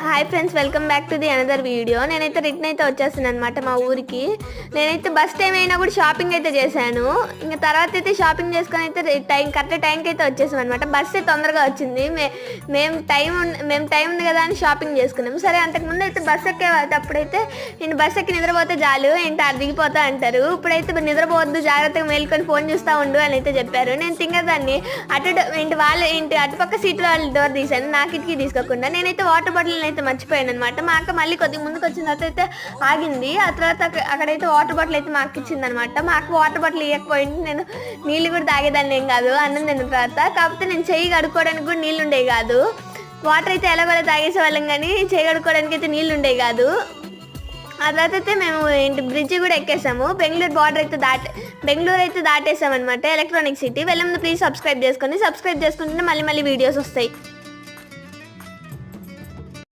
Hi friends, welcome back to the another video. నేనైతే return అయితే వచ్చేసాను అనమాట మా ఊరికి. నేనైతే బస్ టైం అయినా కూడా షాపింగ్ అయితే చేశాను. ఇంకా తర్వాత అయితే షాపింగ్ చేసుకొని అయితే కరెక్ట్ టైంకి అయితే వచ్చేసాం అనమాట. బస్ అయితే తొందరగా వచ్చింది. మేము టైం ఉంది కదా అని షాపింగ్ చేసుకున్నాము. సరే, అంతకుముందు అయితే బస్ ఎక్కేటప్పుడైతే నేను బస్ ఎక్కి నిద్రపోతే చాలు ఏంటి అది దిగిపోతా అంటారు. ఇప్పుడైతే నిద్రపోవద్దు, జాగ్రత్తగా మేల్కొని ఫోన్ చూస్తూ ఉండు అని అయితే చెప్పారు. నేను తింగదాన్ని అటుపక్క సీట్లో వాళ్ళ డోర్ తీశాను, నా కిటికీ తీసుకోకుండా. నేనైతే వాటర్ బాటిల్ అయితే మర్చిపోయాను అనమాట. మా అక్క మళ్ళీ కొద్దిగా ముందుకు వచ్చిన తర్వాత అయితే ఆగింది. ఆ తర్వాత అక్కడైతే వాటర్ బాటిల్ అయితే మా అక్క ఇచ్చింది అనమాట. మా అక్క వాటర్ బాటిల్ ఇవ్వకపోయింది, నేను నీళ్ళు కూడా తాగేదాన్ని ఏం కాదు అన్నం తిన్న తర్వాత. కాకపోతే నేను చెయ్యి కడుక్కోవడానికి కూడా నీళ్ళు ఉండేవి కాదు. వాటర్ అయితే ఎలాగోలా తాగేసేవాళ్ళం, కానీ చెయ్యి కడుక్కోవడానికి అయితే నీళ్ళు ఉండేవి కాదు. ఆ తర్వాత అయితే మేము బ్రిడ్జి కూడా ఎక్కేసాము. బెంగళూరు అయితే దాటేసాం అనమాట. ఎలక్ట్రానిక్ సిటీ వెళ్ళే ముందు ప్లీజ్ సబ్స్క్రైబ్ చేసుకుంటే మళ్ళీ వీడియోస్ వస్తాయి.